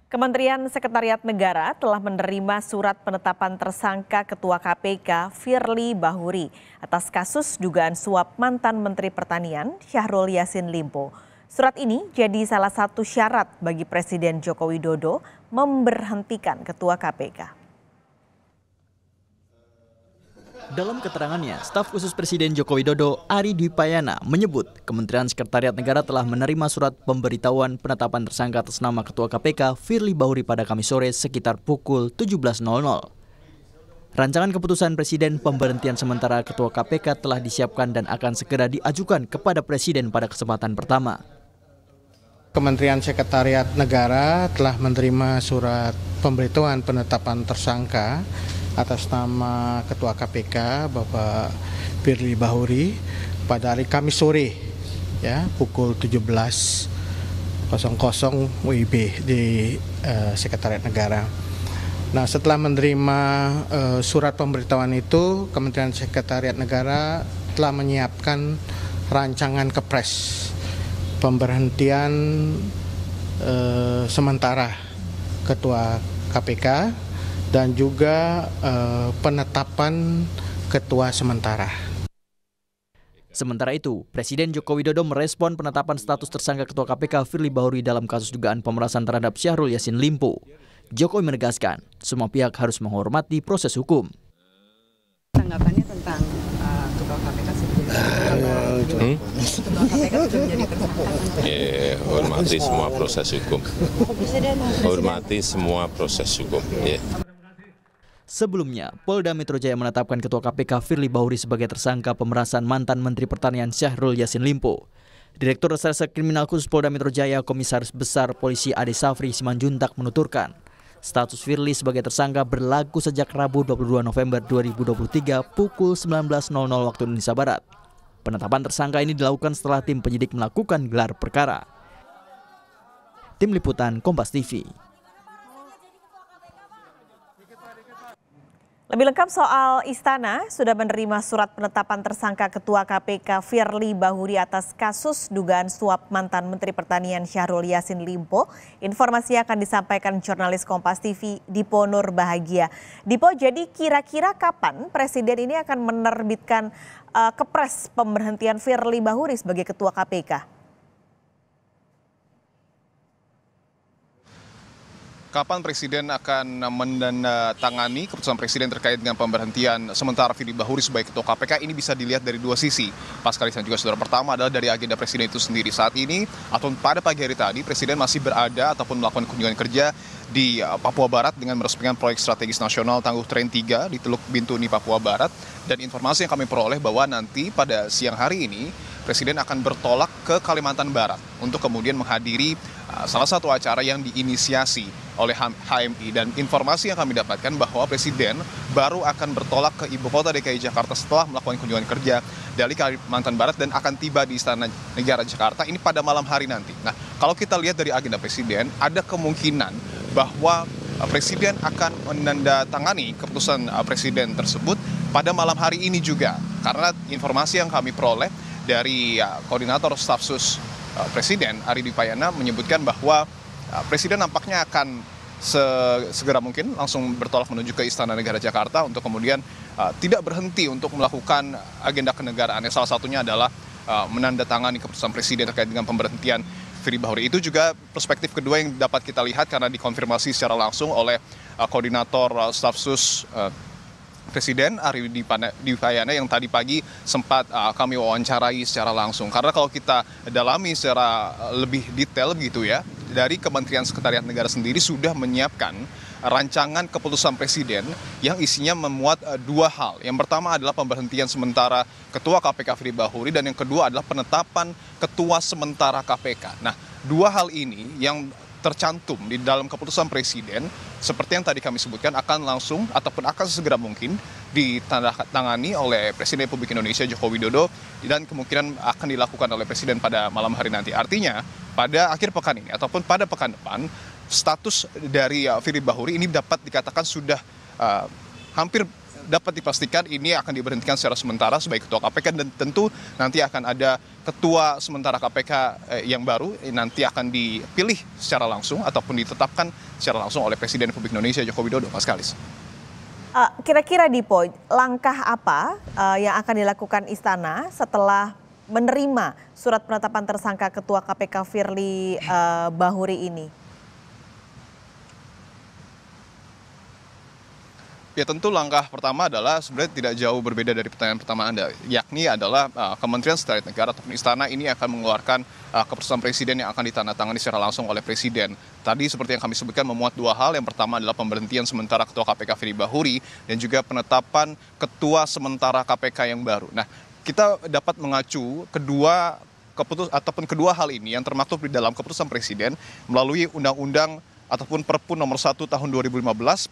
Kementerian Sekretariat Negara telah menerima surat penetapan tersangka Ketua KPK Firly Bahuri atas kasus dugaan suap mantan Menteri Pertanian Syahrul Yassin Limpo. Surat ini jadi salah satu syarat bagi Presiden Joko Widodo memberhentikan Ketua KPK. Dalam keterangannya, staf khusus Presiden Joko Widodo, Ari Dwi Payana, menyebut Kementerian Sekretariat Negara telah menerima surat pemberitahuan penetapan tersangka atas nama Ketua KPK Firly Bahuri pada Kamis sore sekitar pukul 17.00. Rancangan keputusan Presiden pemberhentian sementara Ketua KPK telah disiapkan dan akan segera diajukan kepada Presiden pada kesempatan pertama. Kementerian Sekretariat Negara telah menerima surat pemberitahuan penetapan tersangka atas nama Ketua KPK Bapak Firly Bahuri pada hari Kamis sore ya pukul 17.00 WIB di Sekretariat Negara. Nah, setelah menerima surat pemberitahuan itu, Kementerian Sekretariat Negara telah menyiapkan rancangan kepres pemberhentian sementara Ketua KPK dan juga penetapan ketua sementara. Sementara itu, Presiden Joko Widodo merespon penetapan status tersangka Ketua KPK Firly Bahuri dalam kasus dugaan pemerasan terhadap Syahrul Yassin Limpo. Jokowi menegaskan, semua pihak harus menghormati proses hukum. Tanggapannya tentang Ketua KPK Ketua KPK sudah menjadi tersangka. Hormati semua proses hukum. Hormati semua proses hukum. Sebelumnya, Polda Metro Jaya menetapkan Ketua KPK Firly Bahuri sebagai tersangka pemerasan mantan Menteri Pertanian Syahrul Yassin Limpo. Direktur Reserse Kriminal Khusus Polda Metro Jaya, Komisaris Besar Polisi Ade Safri Simanjuntak menuturkan, status Firly sebagai tersangka berlaku sejak Rabu 22 November 2023 pukul 19.00 waktu Indonesia Barat. Penetapan tersangka ini dilakukan setelah tim penyidik melakukan gelar perkara. Tim Liputan Kompas TV. Lebih lengkap soal Istana sudah menerima surat penetapan tersangka Ketua KPK Firly Bahuri atas kasus dugaan suap mantan Menteri Pertanian Syahrul Yassin Limpo. Informasi akan disampaikan jurnalis Kompas TV Dipo Nur Bahagia. Dipo, jadi kira-kira kapan Presiden ini akan menerbitkan kepres pemberhentian Firly Bahuri sebagai Ketua KPK? Kapan Presiden akan menandatangani keputusan Presiden terkait dengan pemberhentian sementara Firly Bahuri sebagai Ketua KPK ini bisa dilihat dari dua sisi. Pascalis dan juga saudara, pertama adalah dari agenda Presiden itu sendiri. Saat ini atau pada pagi hari tadi Presiden masih berada ataupun melakukan kunjungan kerja di Papua Barat dengan meresmikan proyek strategis nasional Tangguh Tren 3 di Teluk Bintuni, Papua Barat. Dan informasi yang kami peroleh bahwa nanti pada siang hari ini Presiden akan bertolak ke Kalimantan Barat untuk kemudian menghadiri salah satu acara yang diinisiasi oleh HMI. Dan informasi yang kami dapatkan bahwa Presiden baru akan bertolak ke Ibu Kota DKI Jakarta setelah melakukan kunjungan kerja dari Kalimantan Barat dan akan tiba di Istana Negara Jakarta ini pada malam hari nanti. Nah, kalau kita lihat dari agenda Presiden, ada kemungkinan bahwa Presiden akan menandatangani keputusan Presiden tersebut pada malam hari ini juga. Karena informasi yang kami peroleh dari Koordinator Staf Sus Presiden, Ari Dwi Payana, menyebutkan bahwa Presiden nampaknya akan segera mungkin langsung bertolak menuju ke Istana Negara Jakarta untuk kemudian tidak berhenti untuk melakukan agenda kenegaraan. Salah satunya adalah menandatangani keputusan Presiden terkait dengan pemberhentian Firly Bahuri. Itu juga perspektif kedua yang dapat kita lihat karena dikonfirmasi secara langsung oleh Koordinator Staf Sus Presiden Ari Dwi Payana yang tadi pagi sempat kami wawancarai secara langsung. Karena kalau kita dalami secara lebih detail gitu ya, dari Kementerian Sekretariat Negara sendiri sudah menyiapkan rancangan keputusan Presiden yang isinya memuat dua hal. Yang pertama adalah pemberhentian sementara Ketua KPK Firly Bahuri dan yang kedua adalah penetapan Ketua sementara KPK. Nah, dua hal ini yang tercantum di dalam keputusan Presiden seperti yang tadi kami sebutkan akan langsung ataupun akan segera mungkin ditandatangani oleh Presiden Republik Indonesia Joko Widodo dan kemungkinan akan dilakukan oleh Presiden pada malam hari nanti. Artinya pada akhir pekan ini ataupun pada pekan depan status dari Firly Bahuri ini dapat dikatakan sudah hampir dapat dipastikan ini akan diberhentikan secara sementara sebagai ketua KPK, dan tentu nanti akan ada ketua sementara KPK yang baru nanti akan dipilih secara langsung ataupun ditetapkan secara langsung oleh Presiden Republik Indonesia Joko Widodo, Mas Kalis. Kira-kira Dipo, langkah apa yang akan dilakukan Istana setelah menerima surat penetapan tersangka Ketua KPK Firly Bahuri ini? Ya tentu langkah pertama adalah sebenarnya tidak jauh berbeda dari pertanyaan pertama Anda, yakni adalah Kementerian Sekretariat Negara ataupun Istana ini akan mengeluarkan keputusan Presiden yang akan ditandatangani secara langsung oleh Presiden. Tadi seperti yang kami sebutkan memuat dua hal, yang pertama adalah pemberhentian sementara Ketua KPK Firly Bahuri dan juga penetapan Ketua sementara KPK yang baru. Nah, kita dapat mengacu kedua hal ini yang termaktub di dalam keputusan Presiden melalui Undang-Undang ataupun Perpu nomor 1 tahun 2015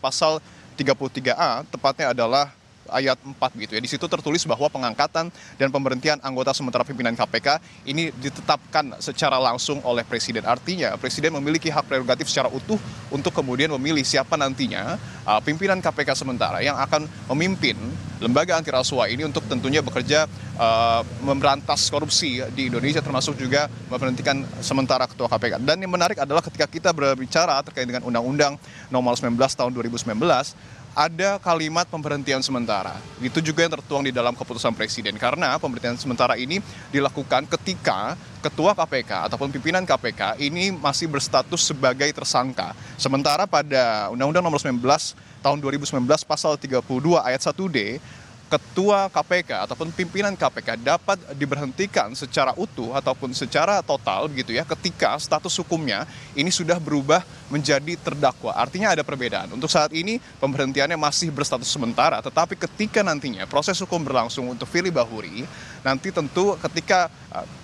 pasal 33A, tepatnya adalah ayat 4 gitu ya. Di situ tertulis bahwa pengangkatan dan pemberhentian anggota sementara pimpinan KPK ini ditetapkan secara langsung oleh Presiden. Artinya Presiden memiliki hak prerogatif secara utuh untuk kemudian memilih siapa nantinya pimpinan KPK sementara yang akan memimpin lembaga anti rasuah ini untuk tentunya bekerja memberantas korupsi di Indonesia, termasuk juga memberhentikan sementara ketua KPK. Dan yang menarik adalah ketika kita berbicara terkait dengan Undang-Undang nomor 19 tahun 2019, ada kalimat pemberhentian sementara. Itu juga yang tertuang di dalam keputusan Presiden. Karena pemberhentian sementara ini dilakukan ketika Ketua KPK ataupun pimpinan KPK ini masih berstatus sebagai tersangka. Sementara pada Undang-Undang nomor 19 tahun 2019 pasal 32 ayat 1D, Ketua KPK ataupun pimpinan KPK dapat diberhentikan secara utuh ataupun secara total begitu ya ketika status hukumnya ini sudah berubah menjadi terdakwa. Artinya ada perbedaan. Untuk saat ini pemberhentiannya masih berstatus sementara, tetapi ketika nantinya proses hukum berlangsung untuk Firly Bahuri, nanti tentu ketika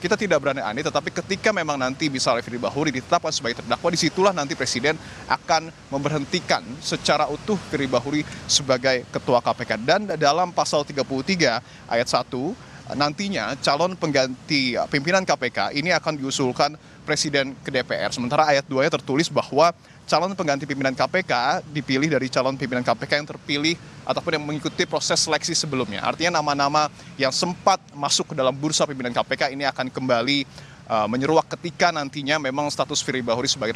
kita tidak berani-ani, tetapi ketika memang nanti misalnya Firly Bahuri ditetapkan sebagai terdakwa, disitulah nanti Presiden akan memberhentikan secara utuh Firly Bahuri sebagai Ketua KPK. Dan dalam pasal 33 ayat 1, nantinya calon pengganti pimpinan KPK ini akan diusulkan Presiden ke DPR. Sementara ayat 2-nya tertulis bahwa calon pengganti pimpinan KPK dipilih dari calon pimpinan KPK yang terpilih ataupun yang mengikuti proses seleksi sebelumnya. Artinya nama-nama yang sempat masuk ke dalam bursa pimpinan KPK ini akan kembali menyeruak ketika nantinya memang status Firly Bahuri sebagai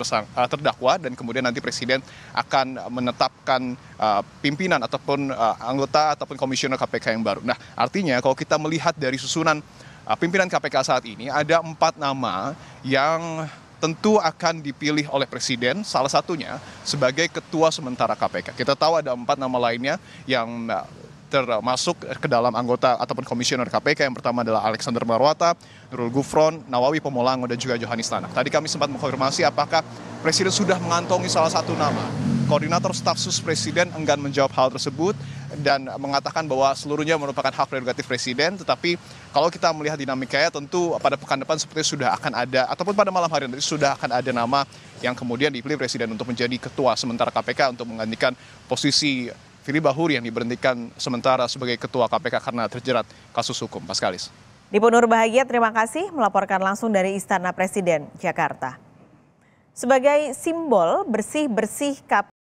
terdakwa, dan kemudian nanti Presiden akan menetapkan pimpinan ataupun anggota ataupun komisioner KPK yang baru. Nah, artinya kalau kita melihat dari susunan pimpinan KPK saat ini, ada 4 nama yang tentu akan dipilih oleh Presiden, salah satunya sebagai Ketua sementara KPK. Kita tahu ada 4 nama lainnya yang termasuk ke dalam anggota ataupun komisioner KPK. Yang pertama adalah Alexander Marwata, Nurul Gufron, Nawawi Pomolango, dan juga Johanis Tanak. Tadi kami sempat mengkonfirmasi apakah Presiden sudah mengantongi salah satu nama. Koordinator staf sus Presiden enggan menjawab hal tersebut dan mengatakan bahwa seluruhnya merupakan hak prerogatif Presiden. Tetapi kalau kita melihat dinamikanya, tentu pada pekan depan sepertinya sudah akan ada, ataupun pada malam hari nanti sudah akan ada nama yang kemudian dipilih Presiden untuk menjadi Ketua sementara KPK untuk menggantikan posisi Firly Bahuri yang diberhentikan sementara sebagai Ketua KPK karena terjerat kasus hukum. Mas Kalis. Dipo Nurbahagia, terima kasih melaporkan langsung dari Istana Presiden, Jakarta. Sebagai simbol bersih-bersih KPK.